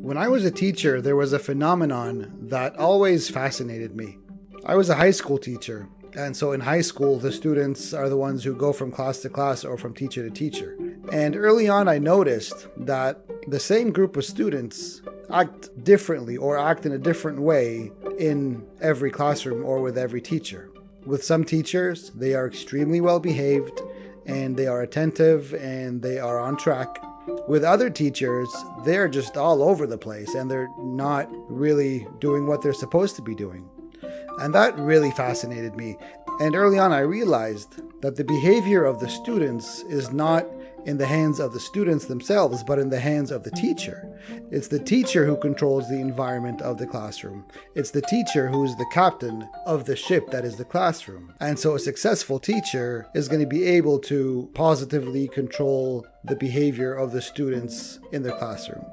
When I was a teacher, there was a phenomenon that always fascinated me. I was a high school teacher, and so in high school, the students are the ones who go from class to class or from teacher to teacher. And early on, I noticed that the same group of students act differently or act in a different way in every classroom or with every teacher. With some teachers, they are extremely well behaved and they are attentive and they are on track. With other teachers, they're just all over the place and they're not really doing what they're supposed to be doing. And that really fascinated me. And early on, I realized that the behavior of the students is not in the hands of the students themselves, but in the hands of the teacher. It's the teacher who controls the environment of the classroom. It's the teacher who is the captain of the ship that is the classroom. And so a successful teacher is going to be able to positively control the behavior of the students in the classroom.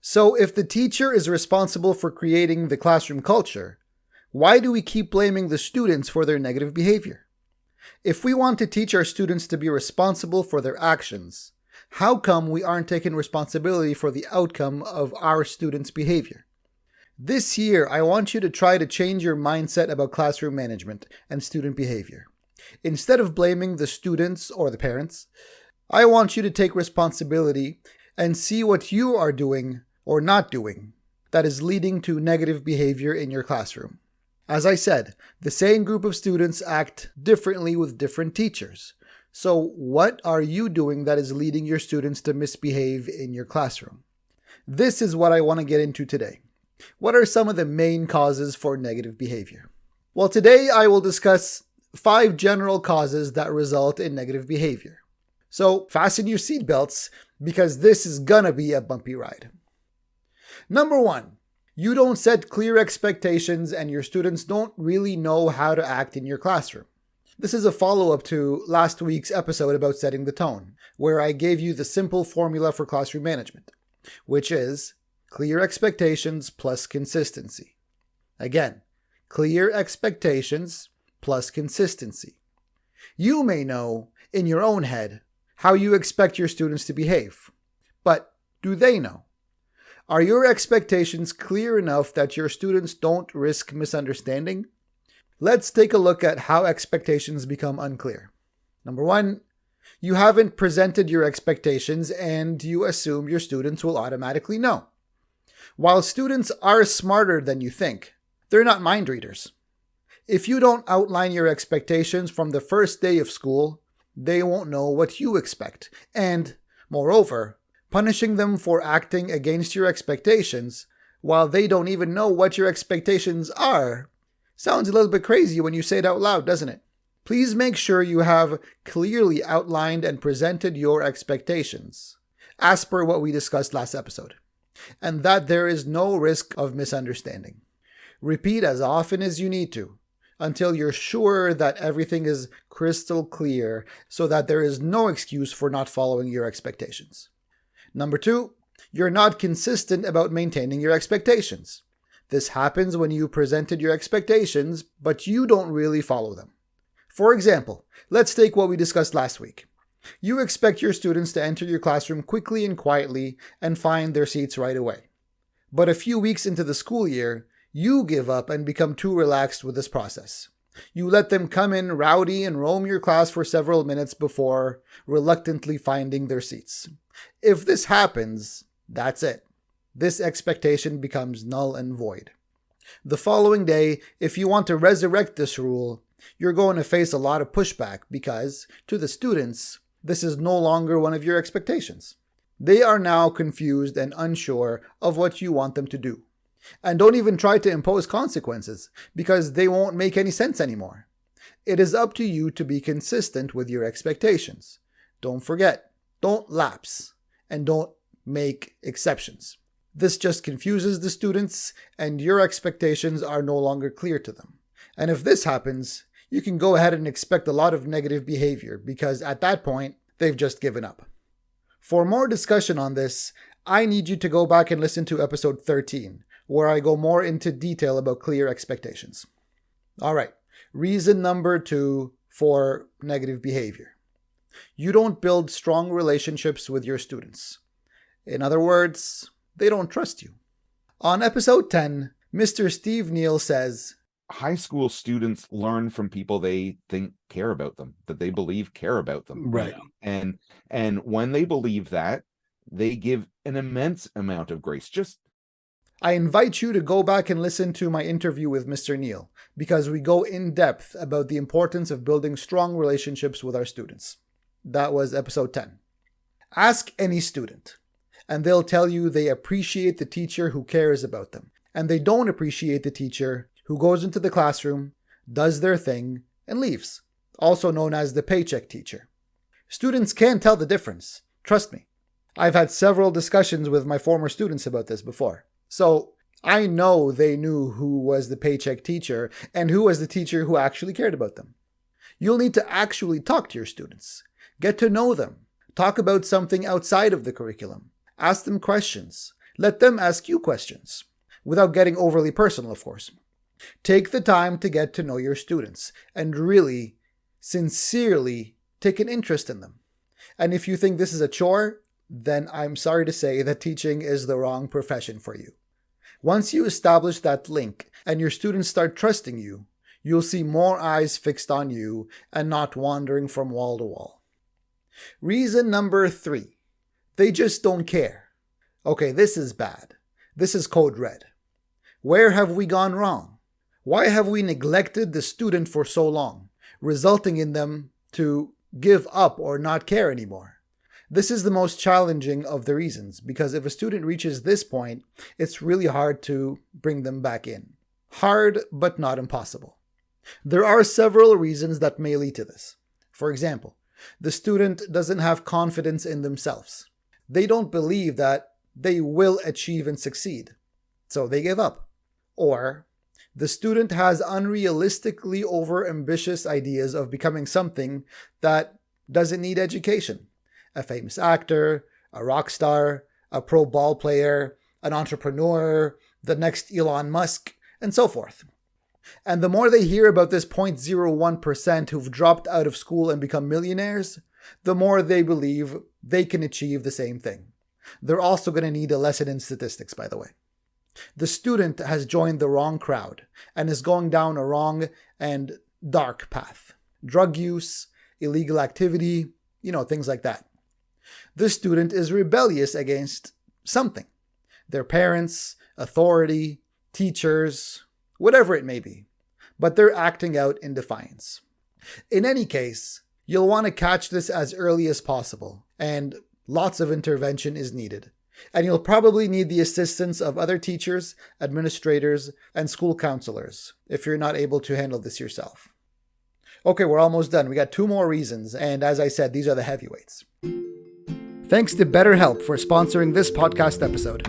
So if the teacher is responsible for creating the classroom culture, why do we keep blaming the students for their negative behavior? If we want to teach our students to be responsible for their actions, how come we aren't taking responsibility for the outcome of our students' behavior? This year, I want you to try to change your mindset about classroom management and student behavior. Instead of blaming the students or the parents, I want you to take responsibility and see what you are doing or not doing that is leading to negative behavior in your classroom. As I said, the same group of students act differently with different teachers. So what are you doing that is leading your students to misbehave in your classroom? This is what I want to get into today. What are some of the main causes for negative behavior? Well, today I will discuss 5 general causes that result in negative behavior. So fasten your seatbelts because this is gonna be a bumpy ride. Number 1. You don't set clear expectations and your students don't really know how to act in your classroom. This is a follow-up to last week's episode about setting the tone, where I gave you the simple formula for classroom management, which is clear expectations plus consistency. Again, clear expectations plus consistency. You may know in your own head how you expect your students to behave, but do they know? Are your expectations clear enough that your students don't risk misunderstanding? Let's take a look at how expectations become unclear. Number 1, you haven't presented your expectations and you assume your students will automatically know. While students are smarter than you think, they're not mind readers. If you don't outline your expectations from the first day of school, they won't know what you expect. And, moreover, punishing them for acting against your expectations while they don't even know what your expectations are sounds a little bit crazy when you say it out loud, doesn't it? Please make sure you have clearly outlined and presented your expectations, as per what we discussed last episode, and that there is no risk of misunderstanding. Repeat as often as you need to until you're sure that everything is crystal clear so that there is no excuse for not following your expectations. Number 2, you're not consistent about maintaining your expectations. This happens when you presented your expectations, but you don't really follow them. For example, let's take what we discussed last week. You expect your students to enter your classroom quickly and quietly and find their seats right away. But a few weeks into the school year, you give up and become too relaxed with this process. You let them come in rowdy and roam your class for several minutes before reluctantly finding their seats. If this happens, that's it. This expectation becomes null and void. The following day, if you want to resurrect this rule, you're going to face a lot of pushback because, to the students, this is no longer one of your expectations. They are now confused and unsure of what you want them to do. And don't even try to impose consequences because they won't make any sense anymore. It is up to you to be consistent with your expectations. Don't forget, don't lapse, and don't make exceptions. This just confuses the students and your expectations are no longer clear to them. And if this happens, you can go ahead and expect a lot of negative behavior because at that point, they've just given up. For more discussion on this, I need you to go back and listen to episode 13, where I go more into detail about clear expectations. All right, reason number 2 for negative behavior. You don't build strong relationships with your students. In other words, they don't trust you. On episode 10, Mr. Steve Neal says, high school students learn from people they think care about them, that they believe care about them. Right. And when they believe that, they give an immense amount of grace. I invite you to go back and listen to my interview with Mr. Neal, because we go in depth about the importance of building strong relationships with our students. That was episode 10. Ask any student, and they'll tell you they appreciate the teacher who cares about them, and they don't appreciate the teacher who goes into the classroom, does their thing, and leaves, also known as the paycheck teacher. Students can tell the difference, trust me. I've had several discussions with my former students about this before. So I know they knew who was the paycheck teacher and who was the teacher who actually cared about them. You'll need to actually talk to your students. Get to know them. Talk about something outside of the curriculum. Ask them questions. Let them ask you questions. Without getting overly personal, of course. Take the time to get to know your students and really, sincerely take an interest in them. And if you think this is a chore, then I'm sorry to say that teaching is the wrong profession for you. Once you establish that link and your students start trusting you, you'll see more eyes fixed on you and not wandering from wall to wall. Reason number 3. They just don't care. Okay, this is bad. This is code red. Where have we gone wrong? Why have we neglected the student for so long, resulting in them to give up or not care anymore? This is the most challenging of the reasons, because if a student reaches this point, it's really hard to bring them back in. Hard, but not impossible. There are several reasons that may lead to this. For example, the student doesn't have confidence in themselves. They don't believe that they will achieve and succeed, so they give up. Or the student has unrealistically overambitious ideas of becoming something that doesn't need education. A famous actor, a rock star, a pro ball player, an entrepreneur, the next Elon Musk, and so forth. And the more they hear about this 0.01% who've dropped out of school and become millionaires, the more they believe they can achieve the same thing. They're also going to need a lesson in statistics, by the way. The student has joined the wrong crowd and is going down a wrong and dark path. Drug use, illegal activity, things like that. The student is rebellious against something. Their parents, authority, teachers, whatever it may be. But they're acting out in defiance. In any case, you'll want to catch this as early as possible, and lots of intervention is needed. And you'll probably need the assistance of other teachers, administrators, and school counselors if you're not able to handle this yourself. Okay, we're almost done. We got 2 more reasons, and as I said, these are the heavyweights. Thanks to BetterHelp for sponsoring this podcast episode.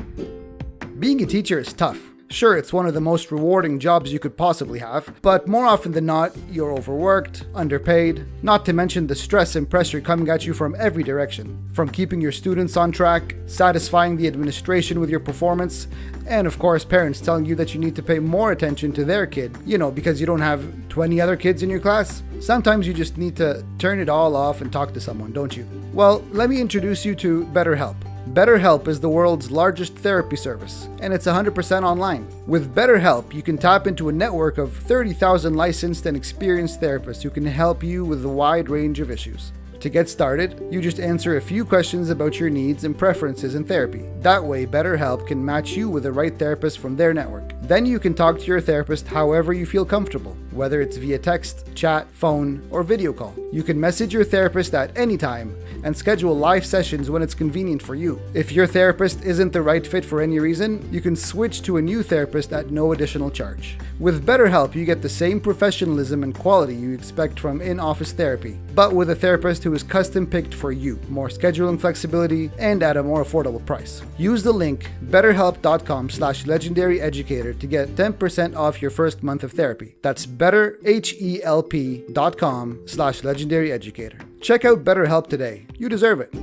Being a teacher is tough. Sure, it's one of the most rewarding jobs you could possibly have, but more often than not, you're overworked, underpaid, not to mention the stress and pressure coming at you from every direction, from keeping your students on track, satisfying the administration with your performance, and of course parents telling you that you need to pay more attention to their kid, because you don't have 20 other kids in your class. Sometimes you just need to turn it all off and talk to someone, don't you? Well, let me introduce you to BetterHelp. BetterHelp is the world's largest therapy service, and it's 100% online. With BetterHelp, you can tap into a network of 30,000 licensed and experienced therapists who can help you with a wide range of issues. To get started, you just answer a few questions about your needs and preferences in therapy. That way, BetterHelp can match you with the right therapist from their network. Then you can talk to your therapist however you feel comfortable, whether it's via text, chat, phone, or video call. You can message your therapist at any time and schedule live sessions when it's convenient for you. If your therapist isn't the right fit for any reason, you can switch to a new therapist at no additional charge. With BetterHelp, you get the same professionalism and quality you expect from in-office therapy, but with a therapist who is custom-picked for you, more scheduling flexibility, and at a more affordable price. Use the link betterhelp.com/legendaryeducator to get 10% off your first month of therapy. That's betterhelp.com/legendaryeducator. Check out BetterHelp today. You deserve it.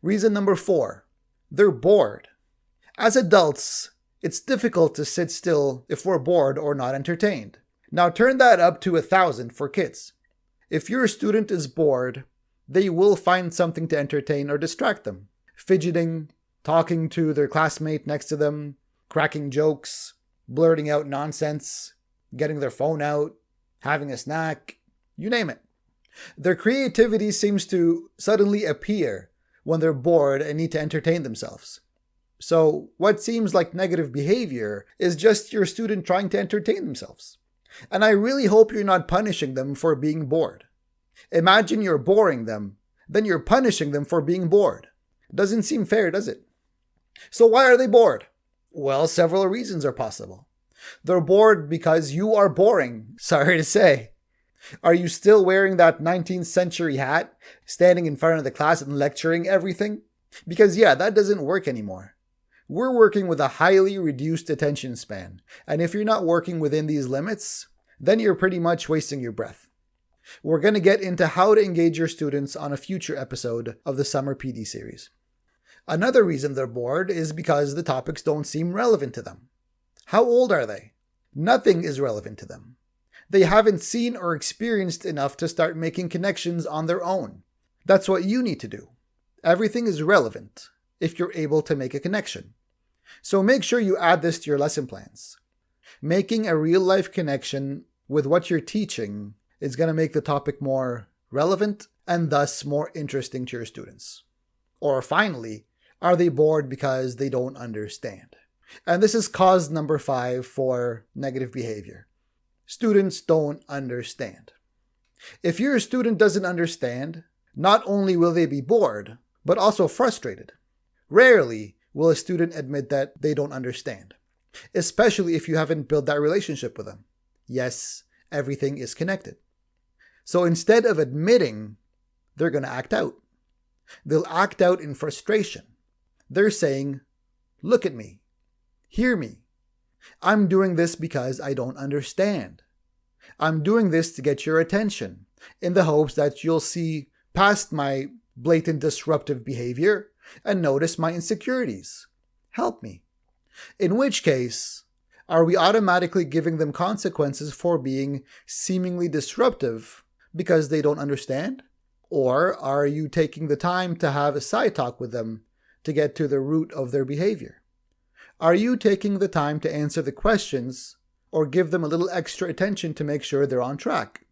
Reason number 4. They're bored. As adults, it's difficult to sit still if we're bored or not entertained. Now turn that up to 1,000 for kids. If your student is bored, they will find something to entertain or distract them. Fidgeting, talking to their classmate next to them, cracking jokes, blurting out nonsense, getting their phone out, having a snack, you name it. Their creativity seems to suddenly appear when they're bored and need to entertain themselves. So what seems like negative behavior is just your student trying to entertain themselves. And I really hope you're not punishing them for being bored. Imagine you're boring them, then you're punishing them for being bored. Doesn't seem fair, does it? So why are they bored? Well, several reasons are possible. They're bored because you are boring, sorry to say. Are you still wearing that 19th century hat, standing in front of the class and lecturing everything? Because yeah, that doesn't work anymore. We're working with a highly reduced attention span, and if you're not working within these limits, then you're pretty much wasting your breath. We're going to get into how to engage your students on a future episode of the Summer PD series. Another reason they're bored is because the topics don't seem relevant to them. How old are they? Nothing is relevant to them. They haven't seen or experienced enough to start making connections on their own. That's what you need to do. Everything is relevant if you're able to make a connection. So make sure you add this to your lesson plans. Making a real-life connection with what you're teaching is going to make the topic more relevant and thus more interesting to your students. Or finally, are they bored because they don't understand? And this is cause number 5 for negative behavior. Students don't understand. If your student doesn't understand, not only will they be bored, but also frustrated. Rarely will a student admit that they don't understand, especially if you haven't built that relationship with them. Yes, everything is connected. So instead of admitting, they're going to act out. They'll act out in frustration. They're saying, look at me, hear me. I'm doing this because I don't understand. I'm doing this to get your attention in the hopes that you'll see past my blatant disruptive behavior and notice my insecurities. Help me. In which case, are we automatically giving them consequences for being seemingly disruptive because they don't understand? Or are you taking the time to have a side talk with them to get to the root of their behavior? Are you taking the time to answer the questions or give them a little extra attention to make sure they're on track?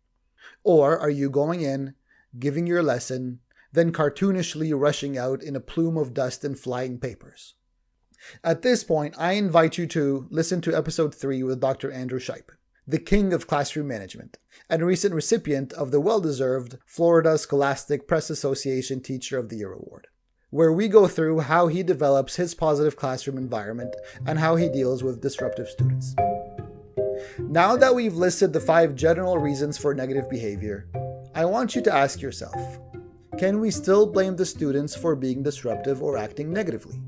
Or are you going in, giving your lesson, then cartoonishly rushing out in a plume of dust and flying papers? At this point, I invite you to listen to episode 3 with Dr. Andrew Shipe, the king of classroom management, and recent recipient of the well-deserved Florida Scholastic Press Association Teacher of the Year Award, where we go through how he develops his positive classroom environment and how he deals with disruptive students. Now that we've listed the 5 general reasons for negative behavior, I want you to ask yourself, can we still blame the students for being disruptive or acting negatively?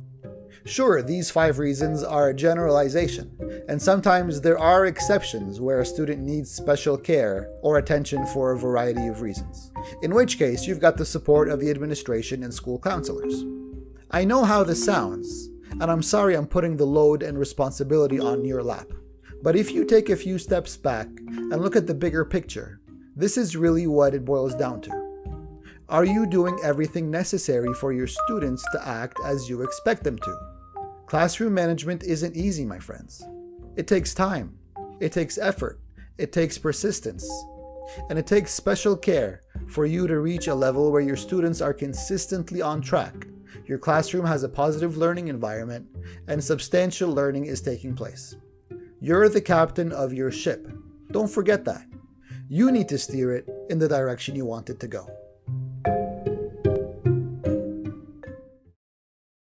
Sure, these 5 reasons are a generalization, and sometimes there are exceptions where a student needs special care or attention for a variety of reasons, in which case you've got the support of the administration and school counselors. I know how this sounds, and I'm sorry I'm putting the load and responsibility on your lap. But if you take a few steps back and look at the bigger picture, this is really what it boils down to. Are you doing everything necessary for your students to act as you expect them to? Classroom management isn't easy, my friends. It takes time, it takes effort, it takes persistence, and it takes special care for you to reach a level where your students are consistently on track, your classroom has a positive learning environment, and substantial learning is taking place. You're the captain of your ship. Don't forget that. You need to steer it in the direction you want it to go.